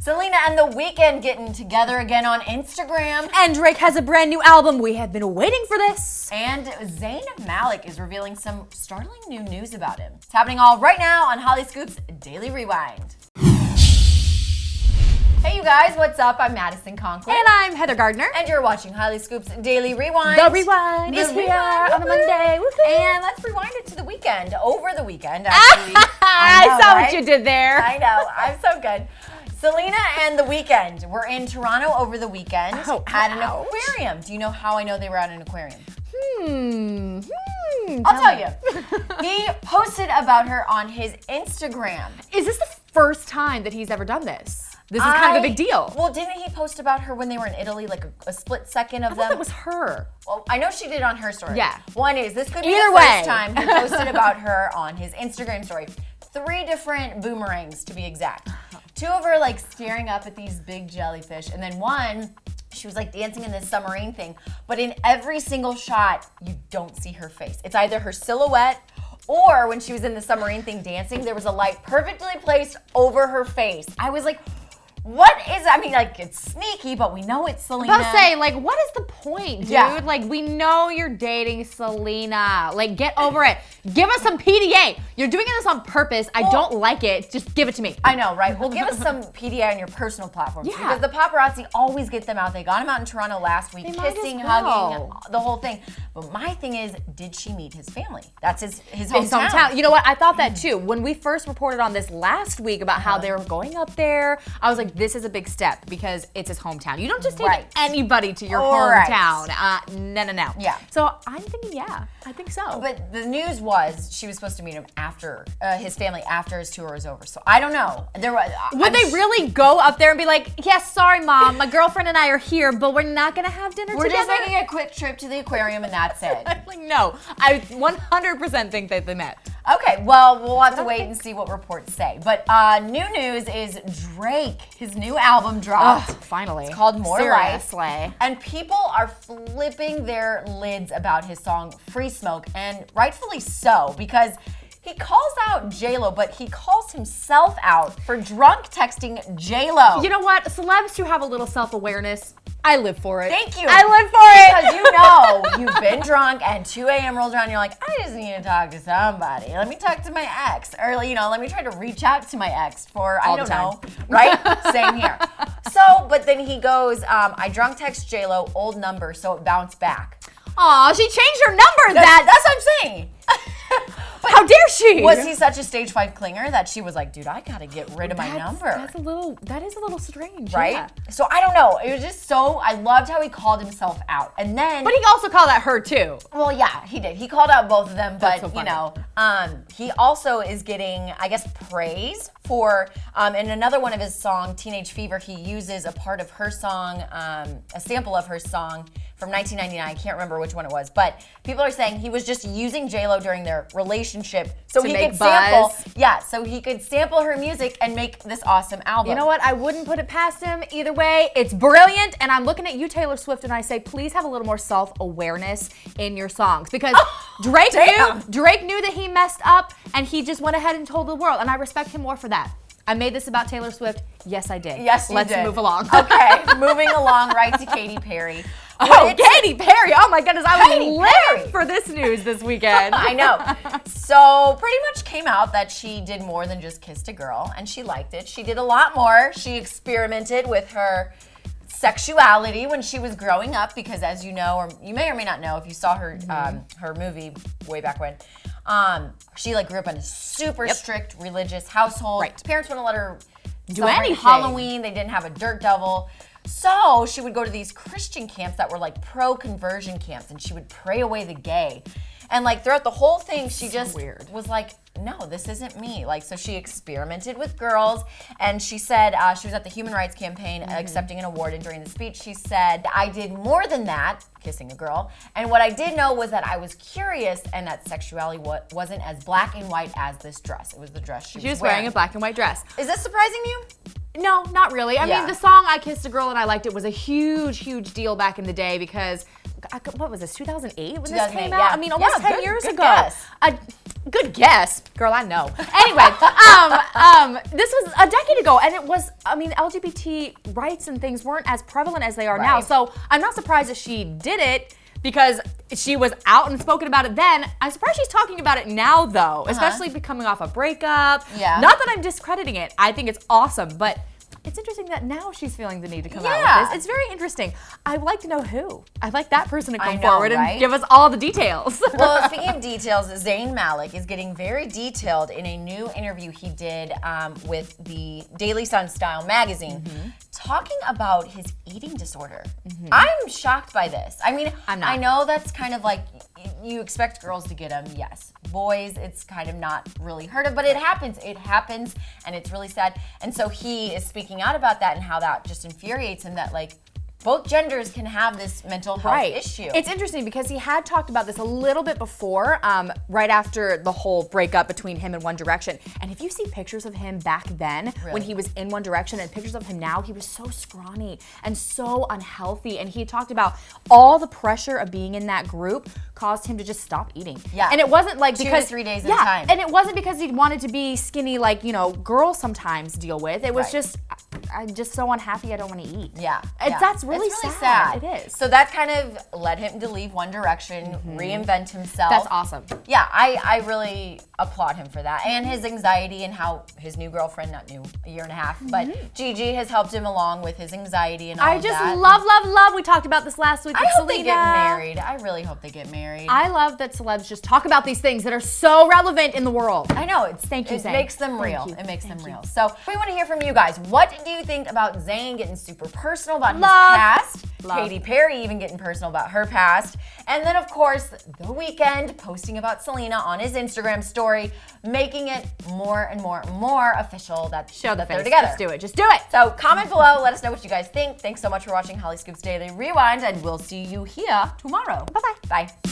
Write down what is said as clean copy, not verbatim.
Selena and The Weeknd getting together again on Instagram. And Drake has a brand new album. We have been waiting for this. And Zayn Malik is revealing some startling new news about him. It's happening all right now on Hollyscoop's Daily Rewind. Hey you guys, what's up? I'm Madison Conklin. And I'm Heather Gardner. And you're watching Hollyscoop's Daily Rewind. The Rewind is here on a Monday. Woo-hoo. And let's rewind it to the weekend. Over the weekend, actually. I saw what you did there. I know. I'm so good. Selena and The Weeknd were in Toronto over the weekend at an aquarium. Do you know how I know they were at an aquarium? I'll tell you. He posted about her on his Instagram. Is this the first time that he's ever done this? This is kind of a big deal. Well, didn't he post about her when they were in Italy, like a split second of them? I thought that was her. Well, I know she did on her story. Yeah. One is, this could be the first time he posted about her on his Instagram story. 3 different boomerangs, to be exact. 2 of her, like, staring up at these big jellyfish, and then one, she was like dancing in this submarine thing, but in every single shot, you don't see her face. It's either her silhouette, or when she was in the submarine thing dancing, there was a light perfectly placed over her face. I was like, what is, I mean, like, it's sneaky, but we know it's Selena. I was about to say, like, what is the point, dude? Yeah. Like, we know you're dating Selena. Like, get over it. Give us some PDA. You're doing this on purpose. I don't like it. Just give it to me. I know, right? Well, give us some PDA on your personal platforms. Yeah. Because the paparazzi always get them out. They got him out in Toronto last week, kissing, hugging, the whole thing. But my thing is, did she meet his family? That's his hometown. You know what? I thought that too. When we first reported on this last week about how they were going up there, I was like, this is a big step because it's his hometown. You don't just take anybody to your hometown. No. Yeah. So I'm thinking, yeah, I think so. But the news was she was supposed to meet him after his family after his tour was over. So I don't know. Would they really go up there and be like, yes, sorry, Mom, my girlfriend and I are here, but we're not going to have dinner We're together? just making a quick trip to the aquarium and that's it. I'm like, no. I 100% think that they met. Okay, well, we'll have to wait and see what reports say. But new news is Drake, his new album dropped. Finally. It's called More Life. Seriously. And people are flipping their lids about his song Free Smoke, and rightfully so, because he calls out J-Lo, but he calls himself out for drunk texting J-Lo. You know what? Celebs who have a little self-awareness, I live for it. Thank you. I live for it. Because you know you've been drunk and 2 a.m. rolls around and you're like, I just need to talk to somebody. Let me talk to my ex. Or, you know, let me try to reach out to my ex for, I don't know. Right? Same here. So, but then he goes, I drunk text J-Lo, old number, so it bounced back. Aw, she changed her number. That's what I'm saying. How dare she? Was he such a stage 5 clinger that she was like, dude, I gotta get rid of my number? That is a little strange. Right? Yeah. So I don't know. It was just I loved how he called himself out. And then. But he also called out her too. Well, yeah, he did. He called out both of them, but so you know, he also is getting, I guess, praise for, in another one of his songs, Teenage Fever, he uses a part of her song, a sample of her song from 1999. I can't remember which one it was, but people are saying he was just using J-Lo during their relationship so he could sample. Yeah, so he could sample her music and make this awesome album. You know what? I wouldn't put it past him either way. It's brilliant, and I'm looking at you, Taylor Swift, and I say, please have a little more self-awareness in your songs because Drake knew that he messed up, and he just went ahead and told the world, and I respect him more for that. I made this about Taylor Swift. Yes, I did. Yes, you Let's did. move along. Okay, moving along right to Katy Perry. Katy Perry. Oh my goodness, I was living for this news this weekend. I know. So pretty much came out that she did more than just kissed a girl, and she liked it. She did a lot more. She experimented with her sexuality when she was growing up because, as you know, or you may or may not know if you saw her her movie way back when, she like grew up in a super strict religious household. Right. Parents wouldn't let her do celebrate anything. Halloween. They didn't have a dirt devil. So she would go to these Christian camps that were like pro-conversion camps, and she would pray away the gay. And like throughout the whole thing, she just was like, no, this isn't me. Like, so she experimented with girls, and she said she was at the Human Rights Campaign accepting an award, and during the speech she said, I did more than that, kissing a girl, and what I did know was that I was curious and that sexuality wasn't as black and white as this dress. It was the dress she was wearing a black and white dress. Is this surprising to you? No, not really. I mean, the song I Kissed a Girl and I Liked It was a huge, huge deal back in the day because, what was this, 2008 when this came out? Yeah. I mean, almost 10 years ago. Guess. Good guess. Girl, I know. Anyway, this was a decade ago, and it was, LGBT rights and things weren't as prevalent as they are now. So I'm not surprised that she did it because she was out and spoken about it then. I'm surprised she's talking about it now, though, especially coming off a breakup. Yeah. Not that I'm discrediting it. I think it's awesome, but it's interesting that now she's feeling the need to come out with this. It's very interesting. I'd like to know who. I'd like that person to come forward and give us all the details. Well, speaking of details, Zayn Malik is getting very detailed in a new interview he did with the Daily Sun Style magazine, talking about his eating disorder. I'm shocked by this. I mean, I'm not. I know that's kind of like, you expect girls to get them, yes. Boys, it's kind of not really heard of, but it happens. It happens, and it's really sad. And so he is speaking out about that and how that just infuriates him that, like, both genders can have this mental health issue. It's interesting because he had talked about this a little bit before, right after the whole breakup between him and One Direction. And if you see pictures of him back then, when he was in One Direction, and pictures of him now, he was so scrawny and so unhealthy. And he talked about all the pressure of being in that group caused him to just stop eating. Yeah. And it wasn't like because 2 to 3 days at a time. And it wasn't because he wanted to be skinny like, girls sometimes deal with. It was just, I'm just so unhappy I don't want to eat. That's really sad. It is. So that kind of led him to leave One Direction, reinvent himself. That's awesome. Yeah, I really applaud him for that. And his anxiety and how his new girlfriend, not new, a year and a half, but Gigi has helped him along with his anxiety and all I of just that. love. We talked about this last week with I hope Selena. they get married. I really hope they get married. I love that celebs just talk about these things that are so relevant in the world. I know. Thank you, it Zayn. makes them real. Thank you. It makes Thank them you. real. So we want to hear from you guys. What do you think about Zayn getting super personal about his past? Katy Perry even getting personal about her past. And then, of course, The Weeknd posting about Selena on his Instagram story, making it more and more official that they're together. Just do it. So comment below. Let us know what you guys think. Thanks so much for watching Hollyscoop's Daily Rewind, and we'll see you here tomorrow. Bye-bye. Bye.